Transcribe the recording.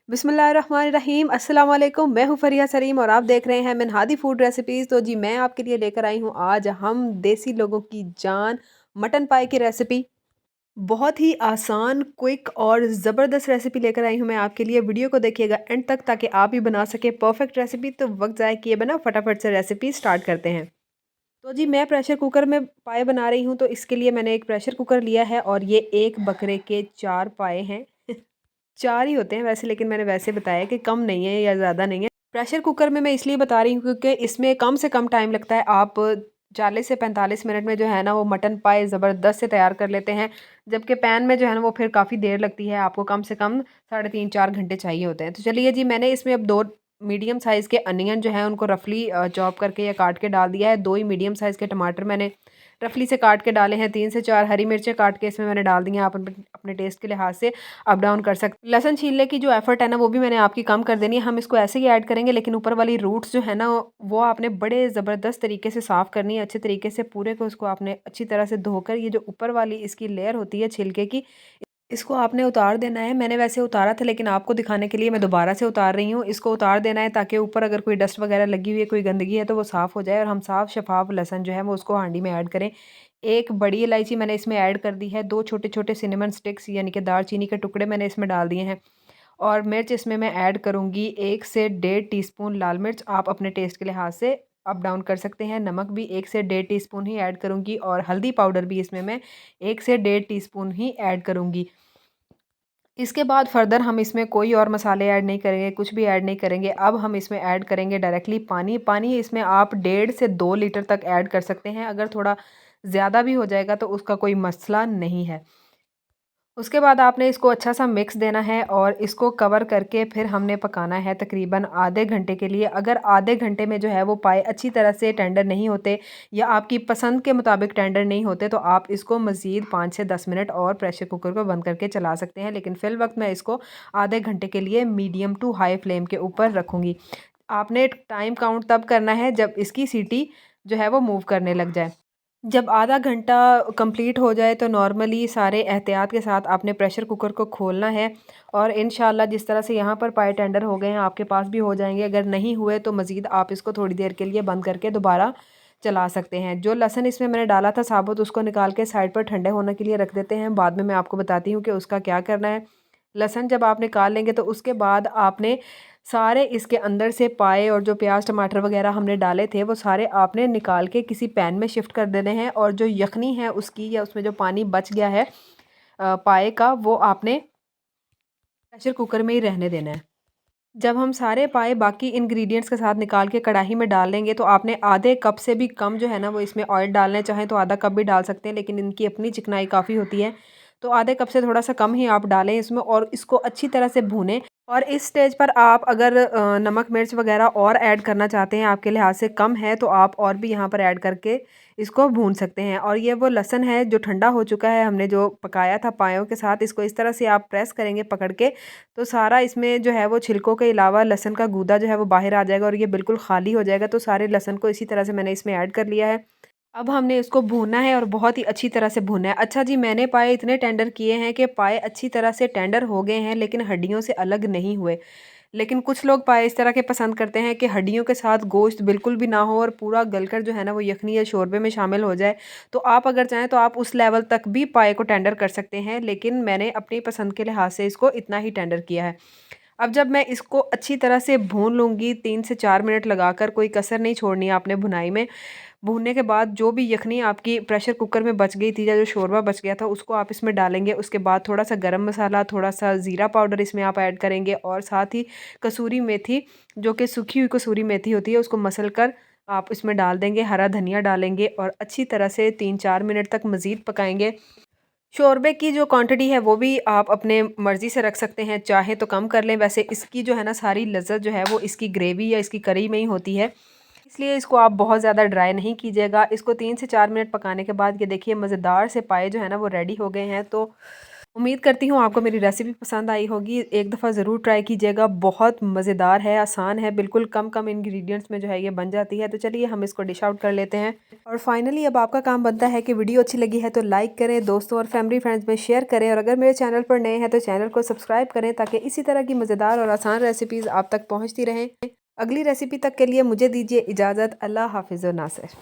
बिस्मिल्लाहिर्रहमानिर्रहीम अस्सलाम वालेकुम। मैं हूँ फ़रिया सलीम और आप देख रहे हैं मिनहादी फूड रेसिपीज़। तो जी मैं आपके लिए लेकर आई हूँ आज हम देसी लोगों की जान मटन पाई की रेसिपी। बहुत ही आसान, क्विक और ज़बरदस्त रेसिपी लेकर आई हूँ मैं आपके लिए। वीडियो को देखिएगा एंड तक ताकि आप भी बना सकें परफेक्ट रेसिपी। तो वक्त ज़ाय किए बिना फटाफट से रेसिपी स्टार्ट करते हैं। तो जी मैं प्रेशर कुकर में पाए बना रही हूँ, तो इसके लिए मैंने एक प्रेशर कुकर लिया है और ये एक बकरे के 4 पाए हैं। 4 ही होते हैं वैसे, लेकिन मैंने वैसे बताया कि कम नहीं है या ज़्यादा नहीं है। प्रेशर कुकर में मैं इसलिए बता रही हूँ क्योंकि इसमें कम से कम टाइम लगता है। आप 40 से 45 मिनट में जो है ना वो मटन पाए ज़बरदस्त से तैयार कर लेते हैं। जबकि पैन में जो है ना वो फिर काफ़ी देर लगती है, आपको कम से कम साढ़े 3-4 घंटे चाहिए होते हैं। तो चलिए जी, मैंने इसमें अब 2 मीडियम साइज़ के अनियन जो हैं उनको रफली चॉप करके या काट के डाल दिया है। 2 ही मीडियम साइज़ के टमाटर मैंने रफली से काट के डाले हैं। 3 से 4 हरी मिर्चें काट के इसमें मैंने डाल दी हैं। आप अपने अपने टेस्ट के लिहाज से अप डाउन कर सकते। लहसुन छीलने की जो एफर्ट है ना वो भी मैंने आपकी कम कर देनी है। हम इसको ऐसे ही ऐड करेंगे, लेकिन ऊपर वाली रूट्स जो है ना वो आपने बड़े ज़बरदस्त तरीके से साफ़ करनी है। अच्छे तरीके से पूरे को उसको आपने अच्छी तरह से धोकर ये जो ऊपर वाली इसकी लेयर होती है छिलके की, इसको आपने उतार देना है। मैंने वैसे उतारा था, लेकिन आपको दिखाने के लिए मैं दोबारा से उतार रही हूँ। इसको उतार देना है ताकि ऊपर अगर कोई डस्ट वगैरह लगी हुई है, कोई गंदगी है तो वो साफ़ हो जाए और हम साफ़ शफ़ाफ लहसुन जो है वो उसको हांडी में ऐड करें। एक बड़ी इलायची मैंने इसमें ऐड कर दी है। 2 छोटे-छोटे सिनेमन स्टिक्स यानी कि दालचीनी के टुकड़े मैंने इसमें डाल दिए हैं। और मिर्च इसमें मैं ऐड करूँगी 1 से डेढ़ टीस्पून लाल मिर्च। आप अपने टेस्ट के लिहाज से अप डाउन कर सकते हैं। नमक भी 1 से डेढ़ टीस्पून ही ऐड करूँगी और हल्दी पाउडर भी इसमें मैं 1 से डेढ़ टीस्पून ही ऐड करूँगी। इसके बाद फर्दर हम इसमें कोई और मसाले ऐड नहीं करेंगे, कुछ भी ऐड नहीं करेंगे। अब हम इसमें ऐड करेंगे डायरेक्टली पानी। पानी इसमें आप 1.5 से 2 लीटर तक ऐड कर सकते हैं। अगर थोड़ा ज़्यादा भी हो जाएगा तो उसका कोई मसला नहीं है। उसके बाद आपने इसको अच्छा सा मिक्स देना है और इसको कवर करके फिर हमने पकाना है तकरीबन आधे घंटे के लिए। अगर आधे घंटे में जो है वो पाए अच्छी तरह से टेंडर नहीं होते या आपकी पसंद के मुताबिक टेंडर नहीं होते, तो आप इसको मज़ीद 5 से 10 मिनट और प्रेशर कुकर को बंद करके चला सकते हैं। लेकिन फ़िल वक्त मैं इसको आधे घंटे के लिए मीडियम टू हाई फ्लेम के ऊपर रखूँगी। आपने टाइम काउंट तब करना है जब इसकी सीटी जो है वो मूव करने लग जाए। जब आधा घंटा कंप्लीट हो जाए तो नॉर्मली सारे एहतियात के साथ आपने प्रेशर कुकर को खोलना है और इंशाल्लाह जिस तरह से यहाँ पर पाए टेंडर हो गए हैं आपके पास भी हो जाएंगे। अगर नहीं हुए तो मज़ीद आप इसको थोड़ी देर के लिए बंद करके दोबारा चला सकते हैं। जो लहसुन इसमें मैंने डाला था साबुत, उसको निकाल के साइड पर ठंडे होने के लिए रख देते हैं। बाद में मैं आपको बताती हूँ कि उसका क्या करना है। लहसुन जब आप निकाल लेंगे तो उसके बाद आपने सारे इसके अंदर से पाए और जो प्याज टमाटर वगैरह हमने डाले थे वो सारे आपने निकाल के किसी पैन में शिफ्ट कर देने हैं। और जो यखनी है उसकी या उसमें जो पानी बच गया है पाए का, वो आपने प्रेशर कुकर में ही रहने देना है। जब हम सारे पाए बाकी इंग्रेडिएंट्स के साथ निकाल के कढ़ाई में डाल लेंगे तो आपने आधे कप से भी कम जो है ना वो इसमें ऑयल डालना है। चाहें तो आधा कप भी डाल सकते हैं, लेकिन इनकी अपनी चिकनाई काफ़ी होती है, तो आधे कप से थोड़ा सा कम ही आप डालें इसमें और इसको अच्छी तरह से भूनें। और इस स्टेज पर आप अगर नमक मिर्च वगैरह और ऐड करना चाहते हैं, आपके लिहाज से कम है, तो आप और भी यहाँ पर ऐड करके इसको भून सकते हैं। और ये वो लहसुन है जो ठंडा हो चुका है, हमने जो पकाया था पायों के साथ, इसको इस तरह से आप प्रेस करेंगे पकड़ के, तो सारा इसमें जो है वो छिलकों के अलावा लहसुन का गूदा जो है वो बाहर आ जाएगा और ये बिल्कुल खाली हो जाएगा। तो सारे लहसुन को इसी तरह से मैंने इसमें ऐड कर लिया है। अब हमने इसको भूनना है और बहुत ही अच्छी तरह से भूनना है। अच्छा जी, मैंने पाए इतने टेंडर किए हैं कि पाए अच्छी तरह से टेंडर हो गए हैं, लेकिन हड्डियों से अलग नहीं हुए। लेकिन कुछ लोग पाए इस तरह के पसंद करते हैं कि हड्डियों के साथ गोश्त बिल्कुल भी ना हो और पूरा गलकर जो है ना वो यखनी या शोरबे में शामिल हो जाए। तो आप अगर चाहें तो आप उस लेवल तक भी पाए को टेंडर कर सकते हैं, लेकिन मैंने अपनी पसंद के लिहाज से इसको इतना ही टेंडर किया है। अब जब मैं इसको अच्छी तरह से भून लूँगी 3 से 4 मिनट लगाकर, कोई कसर नहीं छोड़नी है आपने भुनाई में। भूनने के बाद जो भी यखनी आपकी प्रेशर कुकर में बच गई थी या जो शोरबा बच गया था उसको आप इसमें डालेंगे। उसके बाद थोड़ा-सा गरम मसाला, थोड़ा-सा ज़ीरा पाउडर इसमें आप ऐड करेंगे और साथ ही कसूरी मेथी, जो कि सूखी हुई कसूरी मेथी होती है, उसको मसल कर आप इसमें डाल देंगे। हरा धनिया डालेंगे और अच्छी तरह से 3-4 मिनट तक मज़ीद पकाएँगे। शोरबे की जो क्वांटिटी है वो भी आप अपने मर्ज़ी से रख सकते हैं, चाहे तो कम कर लें। वैसे इसकी जो है ना सारी लज़्ज़त जो है वो इसकी ग्रेवी या इसकी करी में ही होती है, इसलिए इसको आप बहुत ज़्यादा ड्राई नहीं कीजिएगा। इसको 3 से 4 मिनट पकाने के बाद ये देखिए मज़ेदार से पाए जो है ना वो रेडी हो गए हैं। तो उम्मीद करती हूँ आपको मेरी रेसिपी पसंद आई होगी। एक दफ़ा ज़रूर ट्राई कीजिएगा, बहुत मज़ेदार है, आसान है, बिल्कुल कम इंग्रेडिएंट्स में जो है ये बन जाती है। तो चलिए हम इसको डिश आउट कर लेते हैं। और फाइनली अब आपका काम बनता है कि वीडियो अच्छी लगी है तो लाइक करें, दोस्तों और फैमिली फ्रेंड्स में शेयर करें, और अगर मेरे चैनल पर नए हैं तो चैनल को सब्सक्राइब करें ताकि इसी तरह की मज़ेदार और आसान रेसिपीज़ आप तक पहुँचती रहें। अगली रेसिपी तक के लिए मुझे दीजिए इजाज़त। अल्लाह हाफ़िज़ व नासिर।